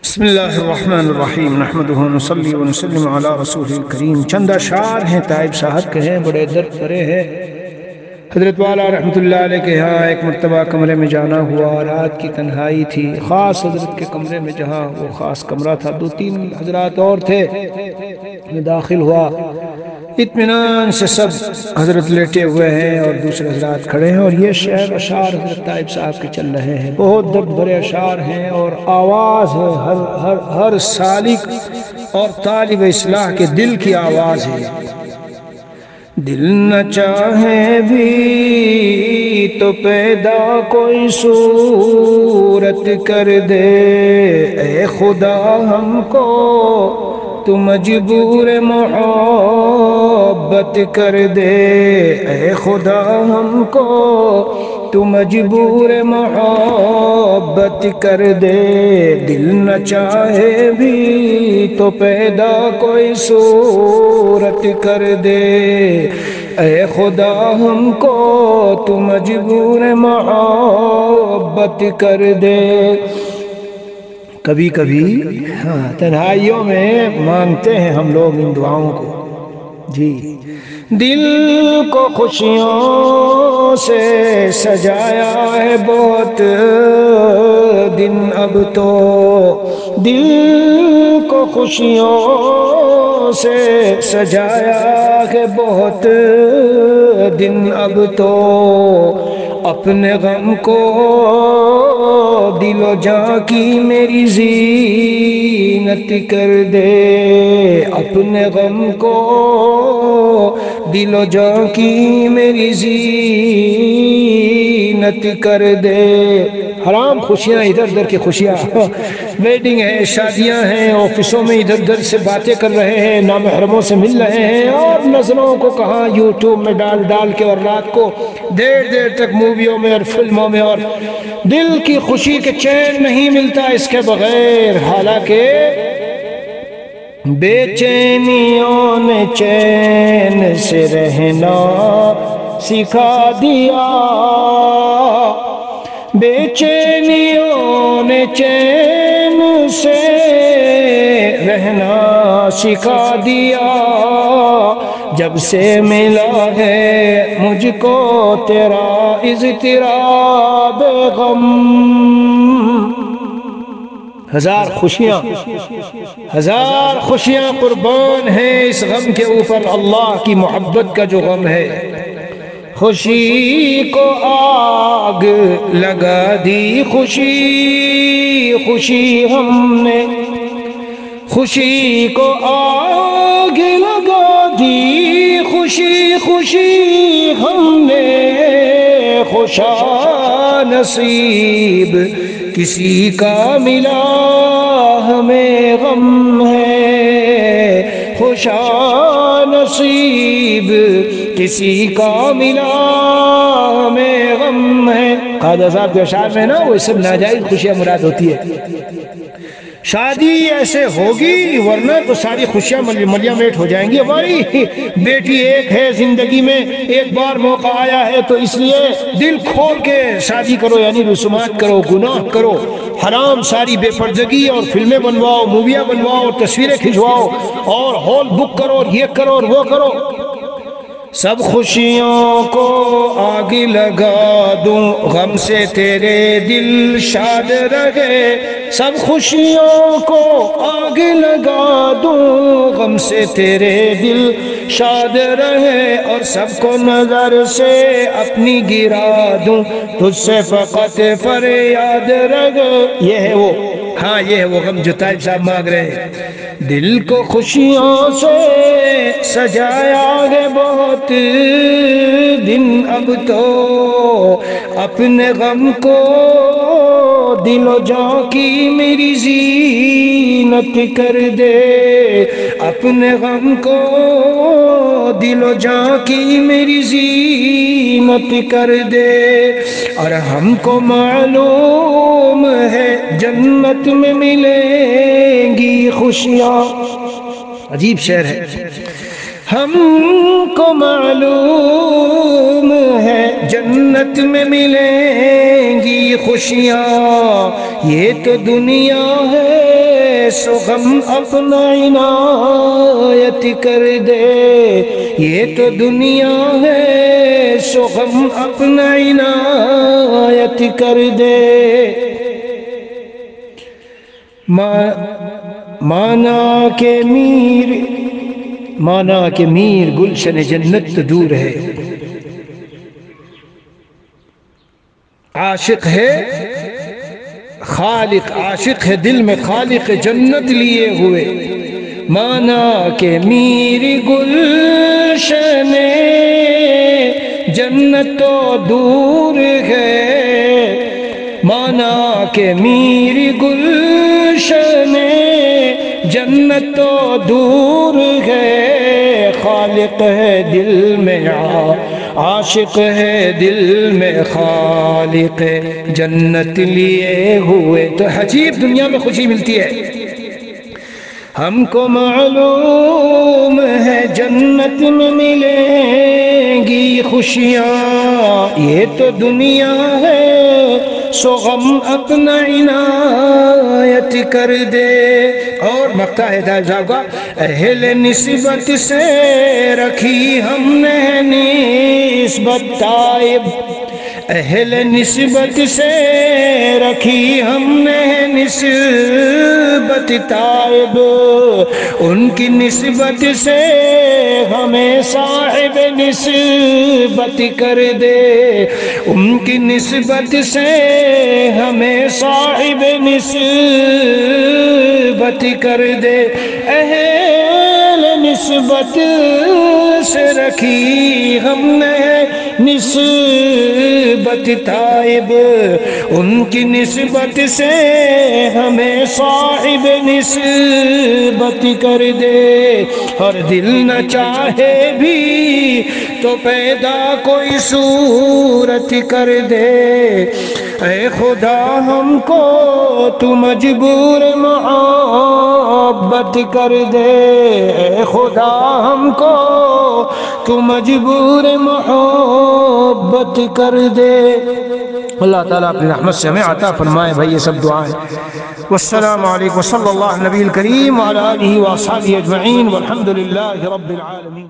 بسم اللہ الرحمن الرحیم نحمدہ ونصلی ونسلم علی رسول الکریم۔ چند اشعار ہیں طائب صاحب کے، ہیں بڑے درد بھرے ہیں۔ حضرت والا رحمۃ اللہ علیہ کے ہاں ایک مرتبہ کمرے میں جانا ہوا، رات کی تنہائی تھی، خاص حضرت کے کمرے میں جہاں وہ خاص کمرہ تھا، 2-3 حضرات اور تھے۔ میں داخل ہوا، اطمینان سے سب حضرت لیٹے ہوئے ہیں اور دوسرے حضرات کھڑے ہیں، اور یہ شعر اشعار حضرت طائب صاحب کے چل رہے ہیں۔ بہت درد بھرے اشعار ہیں اور آواز ہے، ہر سالک اور طالب اصلاح کے دل کی آواز ہے۔ دل نہ چاہے بھی تو پیدا کوئی صورت کر دے، اے خدا ہم کو تو مجبور محبت کر دے، اے خدا ہم کو تو مجبور محبت کر دے۔ دل نہ چاہے بھی تو پیدا کوئی صورت کر دے، اے خدا ہم کو تو مجبور محبت کر دے۔ کبھی کبھی تنہائیوں میں مانگتے ہیں ہم لوگ ان دعاؤں کو۔ جی، دل کو خوشیوں سے سجایا ہے بہت دن اب تو، دل کو خوشیوں سے سجایا ہے بہت دن اب تو، اپنے غم کو دل و جاں کی میری زینت کر دے، اپنے غم کو دل و جاں کی میری زینت کر دے۔ حرام خوشیاں، ادھر ادھر کی خوشیاں، ویڈنگ ہے، شادیاں ہیں، آفسوں میں ادھر ادھر سے باتیں کر رہے ہیں، نامحرموں سے مل رہے ہیں، اور نظروں کو کہاں یوٹیوب میں ڈال کے، اور رات کو دیر دیر تک موویوں میں اور فلموں میں، اور دل کی خوشی کے چین نہیں ملتا اس کے بغیر۔ حالانکہ بے چینیوں نے چین سے رہنا سکھا دیا، بے چینیوں نے چین سے رہنا سکھا دیا، جب سے ملا ہے مجھ کو تیرا اضطراب غم۔ ہزار خوشیاں قربان ہیں اس غم کے اوپر، اللہ کی محبت کا جو غم ہے۔ خوشی کو آگ لگا دی، خوشی ہم نے، خوشی کو آگ لگا دی، خوشی ہم نے، خوشا نصیب کسی کا ملا ہمیں غم ہے، خوشا نصیب کسی کا ملا ہمیں غم ہے۔ خواجہ صاحب کے اشعار میں نا وہ سب ناجائز خوشیاں مراد ہوتی ہے۔ شادی ایسے ہوگی ورنہ تو ساری خوشیاں ملیاں میٹ ہو جائیں گی۔ ہماری بیٹی ایک ہے، زندگی میں ایک بار موقع آیا ہے، تو اس لیے دل کھول کے شادی کرو، یعنی رسومات کرو، گناہ کرو، حرام ساری بے پردگی، اور فلمیں بنواؤ، موویاں بنواؤ، تصویریں کھنچواؤ، اور ہال بک کرو، اور یہ کرو اور وہ کرو۔ سب خوشیوں کو آگ لگا دوں، غم سے تیرے دل شاد رہے، سب خوشیوں کو آگ لگا دوں، غم سے تیرے دل شاد رہے، اور سب کو نظر سے اپنی گرا دوں، تجھ سے فقط فریاد رہے۔ یہ ہے وہ، ہاں یہ ہے وہ غم جو طائب صاحب مانگ رہے ہیں۔ دل کو خوشیوں سے سجایا ہے بہت دن اب تو، اپنے غم کو دل و جاں کی میری زینت کر دے، اپنے غم کو دل و جاں کی میری زینت کر دے۔ اور ہم کو معلوم ہے جنت میں ملیں گی خوشیاں۔ عجیب شعر ہے۔ ہم کو معلوم ہے جنت میں ملیں گی خوشیاں، یہ تو دنیا ہے سو غم اپنا عنایت کر دے، یہ تو دنیا ہے سو غم اپنا عنایت کر دے۔ مانا کہ میر گلشن جنت تو دور ہے، عاشق ہے خالق، عاشق ہے دل میں خالق جنت لیے ہوئے۔ مانا کہ میر گلشن جنت تو دور ہے، مانا کہ میر گلشن جنت تو دور ہے، خالق ہے دل میں عاشق ہے دل میں خالق جنت لیے ہوئے۔ تو عجیب دنیا میں خوشی ملتی ہے، ہم کو معلوم ہے جنت میں ملیں گی خوشیاں، یہ تو دنیا ہے سو غم اپنا عنایت کر دے۔ اور مقطع ہے دائر صاحب کا، اہل نسبت سے رکھی ہم نے نسبت طائب، اہل نسبت سے رکھی ہم نے نسبت طائب، ان کی نسبت سے ہمیں صاحب نسبت کر دے، ان کی نسبت سے ہمیں صاحب نسبت کر دے۔ اہل نسبت سے رکھی ہم نے نسبت طائب، ان کی نسبت سے ہمیں صاحب نسبت کر دے۔ اور دل نہ چاہے بھی تو پیدا کوئی صورت کر دے، اے خدا ہم کو تو مجبور محبت کر دے، اے خدا ہم کو تو مجبور محبت کر دے۔ اللہ تعالیٰ اپنی رحمت سے ہمیں عطا فرمائے بھائی یہ سب دعائیں۔ والسلام علیکم صلی اللہ نبی الکریم وعلی آلہ وصحبہ اجمعین والحمد للہ رب العالمین۔